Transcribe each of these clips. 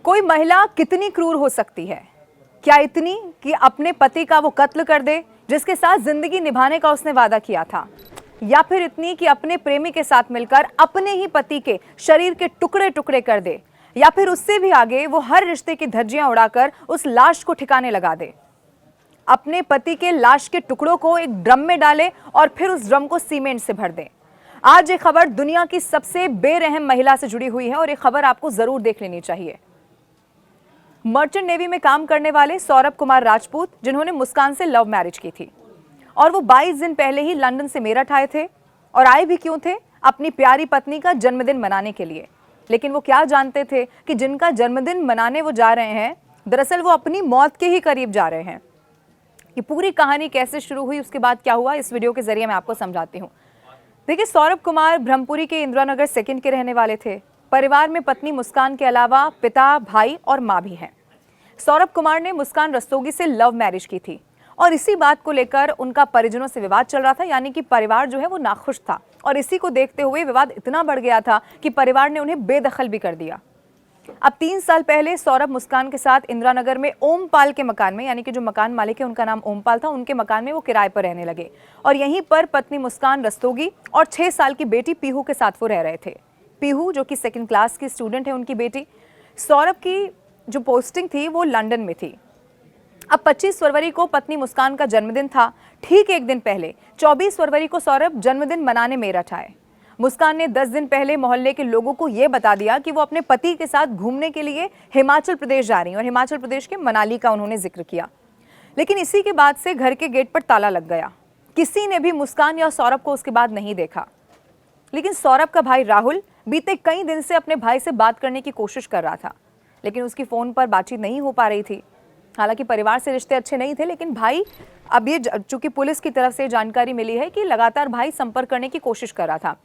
कोई महिला कितनी क्रूर हो सकती है? क्या इतनी कि अपने पति का वो कत्ल कर दे जिसके साथ जिंदगी निभाने का उसने वादा किया था, या फिर इतनी कि अपने प्रेमी के साथ मिलकर अपने ही पति के शरीर के टुकड़े टुकड़े कर दे, या फिर उससे भी आगे वो हर रिश्ते की धज्जियां उड़ाकर उस लाश को ठिकाने लगा दे, अपने पति के लाश के टुकड़ों को एक ड्रम में डाले और फिर उस ड्रम को सीमेंट से भर दे। आज ये खबर दुनिया की सबसे बेरहम महिला से जुड़ी हुई है और ये खबर आपको जरूर देख लेनी चाहिए। मर्चेंट नेवी में काम करने वाले सौरभ कुमार राजपूत, जिन्होंने मुस्कान से लव मैरिज की थी और वो 22 दिन पहले ही लंदन से मेरठ आए थे। और आए भी क्यों थे? अपनी प्यारी पत्नी का जन्मदिन मनाने के लिए। लेकिन वो क्या जानते थे कि जिनका जन्मदिन मनाने वो जा रहे हैं, दरअसल वो अपनी मौत के ही करीब जा रहे हैं। ये पूरी कहानी कैसे शुरू हुई, उसके बाद क्या हुआ, इस वीडियो के जरिए मैं आपको समझाती हूँ। देखिए, सौरभ कुमार ब्रह्मपुरी के इंदिरानगर सेकंड के रहने वाले थे। परिवार में पत्नी मुस्कान के अलावा पिता, भाई और माँ भी हैं। सौरभ कुमार ने मुस्कान रस्तोगी से लव मैरिज की थी और इसी बात को लेकर उनका परिजनों से विवाद चल रहा था, यानी कि परिवार जो है वो नाखुश था। और इसी को देखते हुए विवाद इतना बढ़ गया था कि परिवार ने उन्हें बेदखल भी कर दिया। अब 3 साल पहले सौरभ मुस्कान के साथ इंदिरानगर में ओमपाल के मकान में, यानी कि जो मकान मालिक है उनका नाम ओमपाल था, उनके मकान में वो किराए पर रहने लगे और यहीं पर पत्नी मुस्कान रस्तोगी और 6 साल की बेटी पीहू के साथ वो रह रहे थे। पीहू जो कि 2nd क्लास की स्टूडेंट है, उनकी बेटी। सौरभ की जो पोस्टिंग थी वो लंदन में थी। अब 25 फरवरी को पत्नी मुस्कान का जन्मदिन था। ठीक एक दिन पहले 24 फरवरी को सौरभ जन्मदिन मनाने मेरठ आए। मुस्कान ने 10 दिन पहले मोहल्ले के लोगों को यह बता दिया कि वो अपने पति के साथ घूमने के लिए हिमाचल प्रदेश जा रही हैं और हिमाचल प्रदेश के मनाली का उन्होंने जिक्र किया। लेकिन इसी के बाद से घर के गेट पर ताला लग गया। किसी ने भी मुस्कान या सौरभ को उसके बाद नहीं देखा। लेकिन सौरभ का भाई राहुल बीते कई दिन से अपने भाई से बात करने की कोशिश कर रहा था, लेकिन उसकी फोन पर बातचीत नहीं हो पा रही थी। हालांकि परिवार से रिश्ते अच्छे नहीं थे, लेकिन भाई, अब ये चूंकि पुलिस की तरफ से जानकारी मिली है कि लगातार भाई संपर्क करने की कोशिश कर रहा था।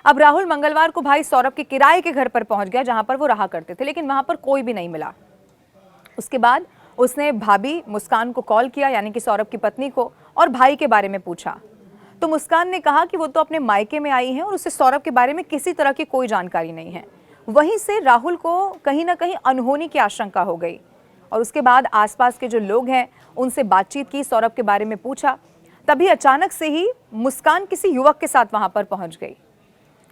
अब राहुल मंगलवार को भाई सौरभ के किराए के घर पर पहुंच गया जहां पर वो रहा करते थे, लेकिन वहां पर कोई भी नहीं मिला। उसके बाद उसने भाभी मुस्कान को कॉल किया, यानी कि सौरभ की पत्नी को, और भाई के बारे में पूछा। तो मुस्कान ने कहा कि वो तो अपने मायके में आई है और उसे सौरभ के बारे में किसी तरह की कोई जानकारी नहीं है। वहीं से राहुल को कहीं ना कहीं अनहोनी की आशंका हो गई और उसके बाद आसपास के जो लोग हैं उनसे बातचीत की, सौरभ के बारे में पूछा। तभी अचानक से ही मुस्कान किसी युवक के साथ वहां पर पहुंच गई।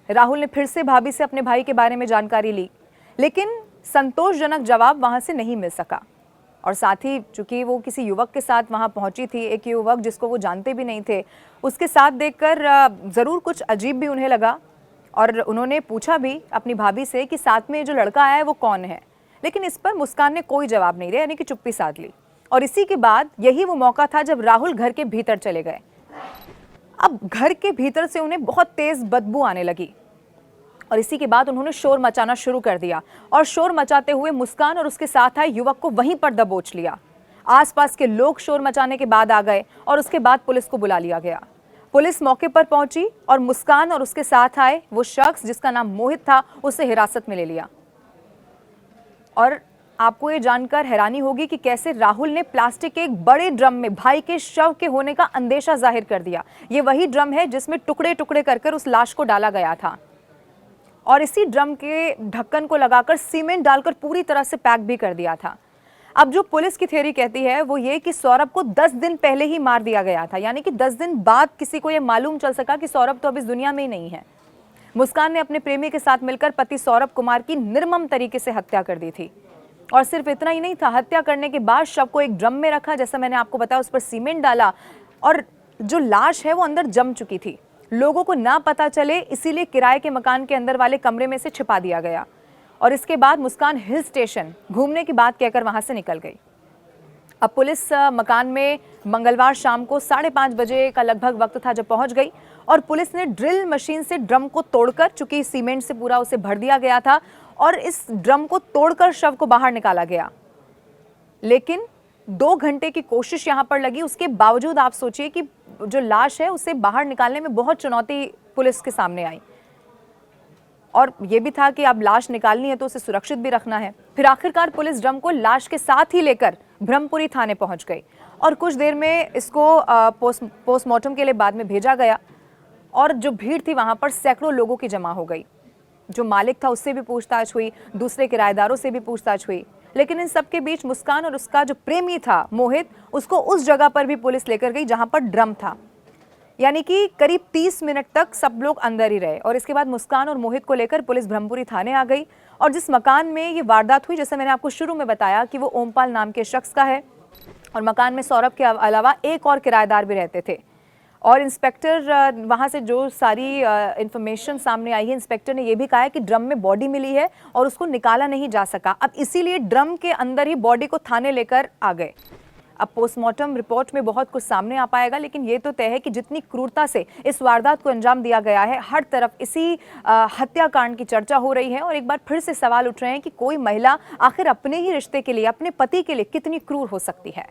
राहुल ने फिर से भाभी से अपने भाई के बारे में जानकारी ली, लेकिन संतोषजनक जवाब वहां से नहीं मिल सका। और साथ ही चूंकि वो किसी युवक के साथ वहां पहुंची थी, एक युवक जिसको वो जानते भी नहीं थे, उसके साथ देखकर जरूर कुछ अजीब भी उन्हें लगा और उन्होंने पूछा भी अपनी भाभी से कि साथ में जो लड़का आया है वो कौन है। लेकिन इस पर मुस्कान ने कोई जवाब नहीं दिया, यानी कि चुप्पी साध ली। और इसी के बाद यही वो मौका था जब राहुल घर के भीतर चले गए। अब घर के भीतर से उन्हें बहुत तेज बदबू आने लगी और इसी के बाद उन्होंने शोर मचाना शुरू कर दिया और शोर मचाते हुए मुस्कान और उसके साथ आए युवक को वहीं पर दबोच लिया। आसपास के लोग शोर मचाने के बाद आ गए और उसके बाद पुलिस को बुला लिया गया। पुलिस मौके पर पहुंची और मुस्कान और उसके साथ आए वो शख्स जिसका नाम मोहित था, उसे हिरासत में ले लिया। और आपको ये जानकर हैरानी होगी कि कैसे राहुल ने प्लास्टिक के एक बड़े ड्रम में भाई के शव के होने का अंदेशा जाहिर कर दिया। ये वही ड्रम है जिसमें टुकड़े टुकड़े कर उस लाश को डाला गया था और इसी ड्रम के ढक्कन को लगाकर सीमेंट डालकर पूरी तरह से पैक भी कर दिया था। अब जो पुलिस की थ्योरी कहती है वो ये कि सौरभ को 10 दिन पहले ही मार दिया गया था, यानी कि 10 दिन बाद किसी को ये मालूम चल सका कि सौरभ तो अब इस दुनिया में ही नहीं है। मुस्कान ने अपने प्रेमी के साथ मिलकर पति सौरभ कुमार की निर्मम तरीके से हत्या कर दी थी। और सिर्फ इतना ही नहीं था, हत्या करने के बाद शव को एक ड्रम में रखा, जैसा मैंने आपको बताया, उस पर सीमेंट डाला और जो लाश है वो अंदर जम चुकी थी। लोगों को ना पता चले इसीलिए किराए के मकान के अंदर वाले कमरे में से छिपा दिया गया। और इसके बाद मुस्कान हिल स्टेशन घूमने की बात कहकर वहां से निकल गई। अब पुलिस मकान में मंगलवार शाम को 5:30 बजे का लगभग वक्त था जब पहुंच गई और पुलिस ने ड्रिल मशीन से ड्रम को तोड़कर, चूंकि सीमेंट से पूरा उसे भर दिया गया था, और इस ड्रम को तोड़कर शव को बाहर निकाला गया। लेकिन 2 घंटे की कोशिश यहां पर लगी, उसके बावजूद आप सोचिए कि जो लाश है उसे बाहर निकालने में बहुत चुनौती पुलिस के सामने आई। और ये भी था कि अब लाश निकालनी है तो उसे सुरक्षित भी रखना है। फिर आखिरकार पुलिस ड्रम को लाश के साथ ही लेकर ब्रह्मपुरी थाने पहुंच गई और कुछ देर में इसको पोस्टमार्टम के लिए बाद में भेजा गया। और जो भीड़ थी वहां पर सैकड़ों लोगों की जमा हो गई। जो मालिक था उससे भी पूछताछ हुई, दूसरे किराएदारों से भी पूछताछ हुई, लेकिन इन सब के बीच मुस्कान और उसका जो प्रेमी था मोहित, उसको उस जगह पर भी पुलिस लेकर गई जहां पर ड्रम था। यानी कि करीब 30 मिनट तक सब लोग अंदर ही रहे और इसके बाद मुस्कान और मोहित को लेकर पुलिस ब्रह्मपुरी थाने आ गई। और जिस मकान में ये वारदात हुई, जैसे मैंने आपको शुरू में बताया कि वो ओमपाल नाम के शख्स का है और मकान में सौरभ के अलावा एक और किराएदार भी रहते थे। और इंस्पेक्टर वहां से जो सारी इंफॉर्मेशन सामने आई है, इंस्पेक्टर ने यह भी कहा है कि ड्रम में बॉडी मिली है और उसको निकाला नहीं जा सका। अब इसीलिए ड्रम के अंदर ही बॉडी को थाने लेकर आ गए। अब पोस्टमार्टम रिपोर्ट में बहुत कुछ सामने आ पाएगा, लेकिन ये तो तय है कि जितनी क्रूरता से इस वारदात को अंजाम दिया गया है, हर तरफ इसी हत्याकांड की चर्चा हो रही है। और एक बार फिर से सवाल उठ रहे हैं कि कोई महिला आखिर अपने ही रिश्ते के लिए, अपने पति के लिए कितनी क्रूर हो सकती है।